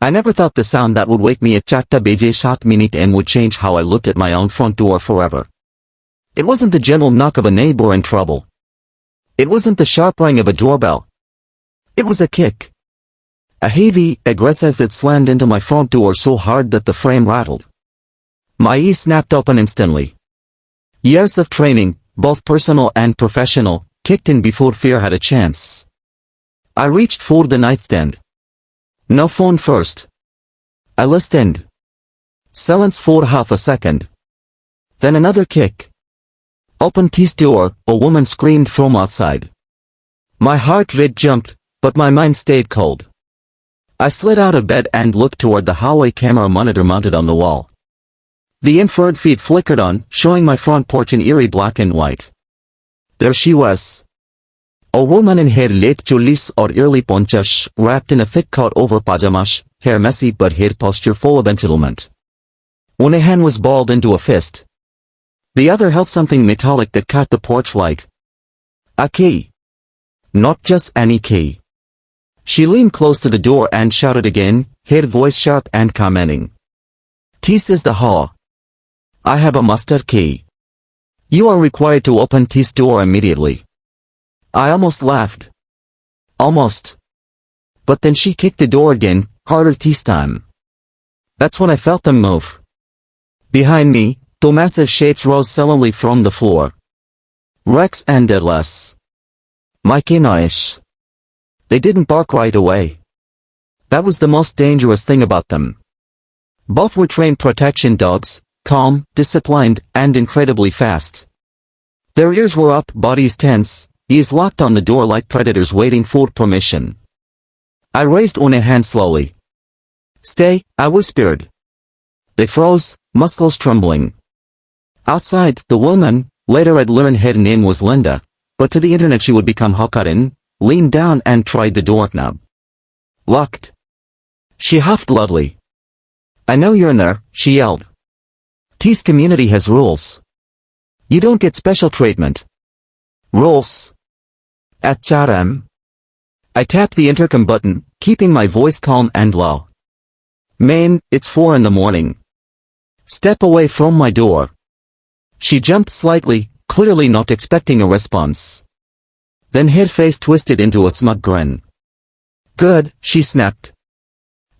I never thought the sound that would wake me at 4 beje 7 minute and would change how I looked at my own front door forever. It wasn't the gentle knock of a neighbor in trouble. It wasn't the sharp ring of a doorbell. It was a kick. A heavy, aggressive that slammed into my front door so hard that the frame rattled. My ears snapped open instantly. Years of training, both personal and professional, kicked in before fear had a chance. I reached for the nightstand. No phone first. I listened. Silence for half a second. Then another kick. Opened his door, a woman screamed from outside. My heart rate jumped, but my mind stayed cold. I slid out of bed and looked toward the HOA camera monitor mounted on the wall. The infrared feed flickered on, showing my front porch in eerie black and white. There she was. A woman in her late 40s or early 50s, wrapped in a thick coat over pajamas, hair messy but head posture full of entitlement. One hand was balled into a fist. The other held something metallic that caught the porch light. A key. Not just any key. She leaned close to the door and shouted again, her voice sharp and commanding. This is the hall. I have a master key. You are required to open this door immediately. I almost laughed. Almost. But then she kicked the door again, harder this time. That's when I felt them move. Behind me, two massive shapes rose sullenly from the floor. Rex and Deadless. My K9s. They didn't bark right away. That was the most dangerous thing about them. Both were trained protection dogs, calm, disciplined, and incredibly fast. Their ears were up, bodies tense, eyes locked on the door like predators waiting for permission. I raised one hand slowly. Stay, I whispered. They froze, muscles trembling. Outside, the woman, later I'd learned her name was Linda, but to the internet she would become HOA Karen, leaned down and tried the doorknob. Locked. She huffed loudly. I know you're in there, she yelled. This community has rules. You don't get special treatment. Rules. At Chatham. I tapped the intercom button, keeping my voice calm and low. Man, it's 4 in the morning. Step away from my door. She jumped slightly, clearly not expecting a response. Then her face twisted into a smug grin. Good, she snapped.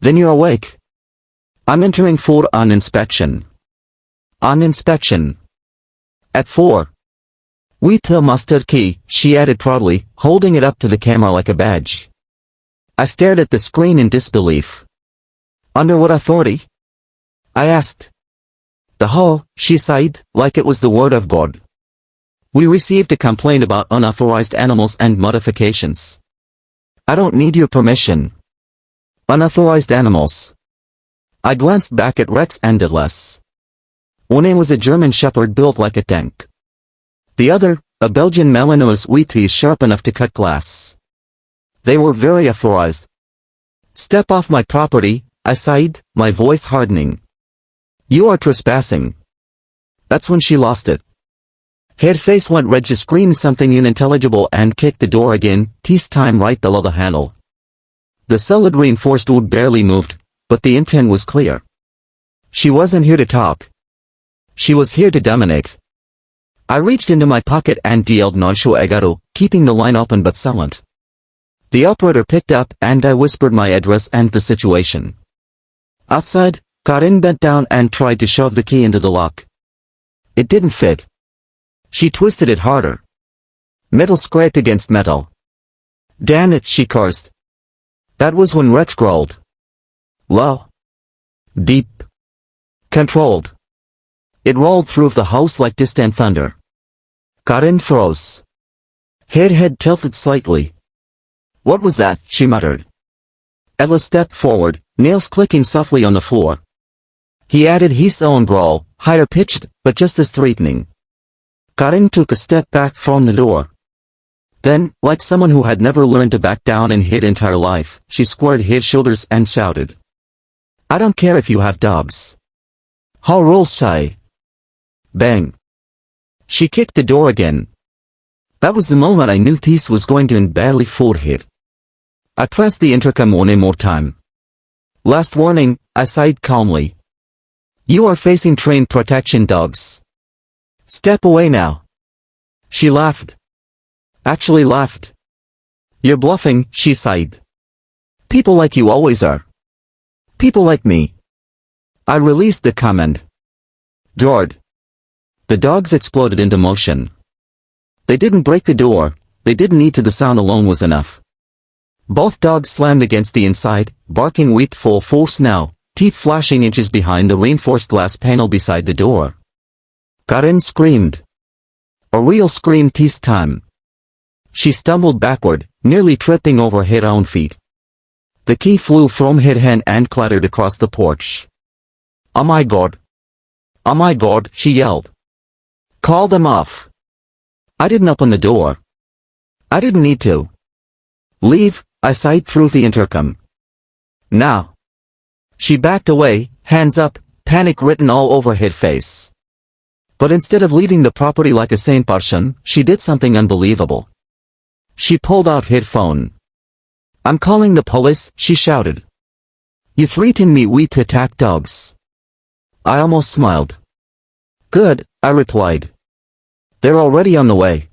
Then you're awake. I'm entering for an inspection. An inspection. At 4. With the master key, she added proudly, holding it up to the camera like a badge. I stared at the screen in disbelief. Under what authority? I asked. The HOA, she sighed, like it was the word of God. We received a complaint about unauthorized animals and modifications. I don't need your permission. Unauthorized animals. I glanced back at Rex and Deadless. One was a German Shepherd built like a tank. The other, a Belgian Malinois with teeth sharp enough to cut glass. They were very authorized. Step off my property, I sighed, my voice hardening. You are trespassing. That's when she lost it. Her face went red, to scream something unintelligible and kicked the door again, this time right below the handle. The solid reinforced wood barely moved, but the intent was clear. She wasn't here to talk. She was here to dominate. I reached into my pocket and dialed 911, keeping the line open but silent. The operator picked up and I whispered my address and the situation. Outside, Karen bent down and tried to shove the key into the lock. It didn't fit. She twisted it harder. Metal scraped against metal. Damn it, she cursed. That was when Rex growled. Low. Deep. Controlled. It rolled through the house like distant thunder. Karen froze. Her head tilted slightly. What was that? She muttered. Atlas stepped forward, nails clicking softly on the floor. He added his own growl, higher pitched, but just as threatening. Karen took a step back from the door. Then, like someone who had never learned to back down in her entire life, she squared her shoulders and shouted. I don't care if you have dogs. How rules say. Bang. She kicked the door again. That was the moment I knew this was going to end badly for her. I pressed the intercom one more time. Last warning, I sighed calmly. You are facing trained protection dogs. Step away now. She laughed. Actually laughed. You're bluffing, she sighed. People like you always are. People like me. I released the command. Roared. The dogs exploded into motion. They didn't break the door, they didn't need to, the sound alone was enough. Both dogs slammed against the inside, barking with full force now, teeth flashing inches behind the reinforced glass panel beside the door. Karen screamed. A real scream this time. She stumbled backward, nearly tripping over her own feet. The key flew from her hand and clattered across the porch. Oh my God. Oh my God, she yelled. Call them off. I didn't open the door. I didn't need to. Leave, I sighed through the intercom. Now. She backed away, hands up, panic written all over her face. But instead of leaving the property like a sane person, she did something unbelievable. She pulled out her phone. I'm calling the police, she shouted. You threatened me with attack dogs. I almost smiled. Good, I replied. They're already on the way.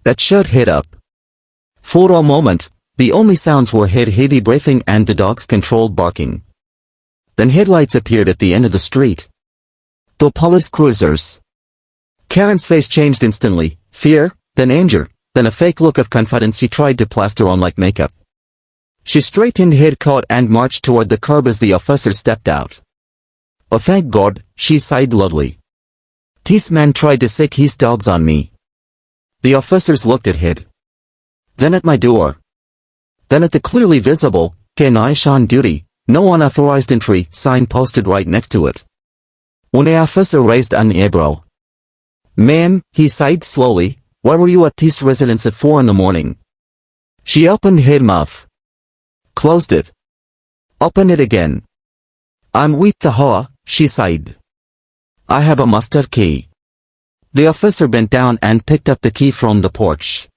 That shut her up. For a moment, the only sounds were her heavy breathing and the dog's controlled barking. Then headlights appeared at the end of the street. The police cruisers. Karen's face changed instantly, fear, then anger, then a fake look of confidence she tried to plaster on like makeup. She straightened her coat and marched toward the curb as the officer stepped out. Oh thank God, she sighed loudly. This man tried to sick his dogs on me. The officers looked at her. Then at my door. Then at the clearly visible, K9s on duty, no unauthorized entry sign posted right next to it. When the officer raised an eyebrow. Ma'am, he sighed slowly, why were you at this residence at 4 in the morning? She opened her mouth. Closed it. Opened it again. I'm with the HOA, she sighed. I have a master key. The officer bent down and picked up the key from the porch.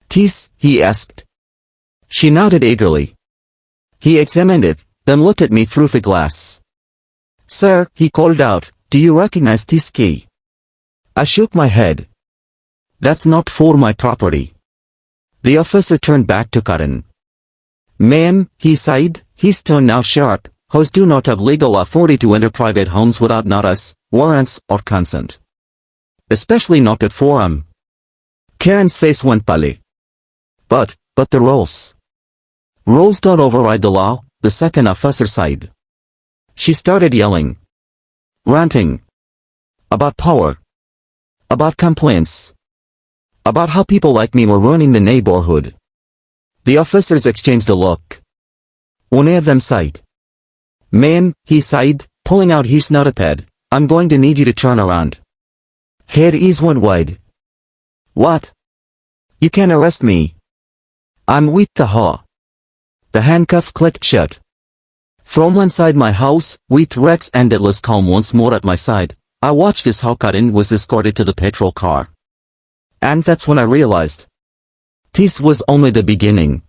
This, he asked. She nodded eagerly. He examined it, then looked at me through the glass. Sir, he called out, do you recognize this key? I shook my head. That's not for my property. The officer turned back to Karen. Ma'am, he sighed, his tone now sharp, HOAs do not have legal authority to enter private homes without notice, warrants, or consent. Especially not at 4 a.m. Karen's face went pale. But the rules. Rules don't override the law, the second officer sighed. She started yelling. Ranting. About power. About complaints. About how people like me were ruining the neighborhood. The officers exchanged a look. One of them sighed. Ma'am, he sighed, pulling out his notepad, I'm going to need you to turn around. Head is went wide. What? You can arrest me. I'm with the HOA. The handcuffs clicked shut. From inside my house, with Rex and Atlas calm once more at my side, I watched as Karen was escorted to the patrol car. And that's when I realized. This was only the beginning.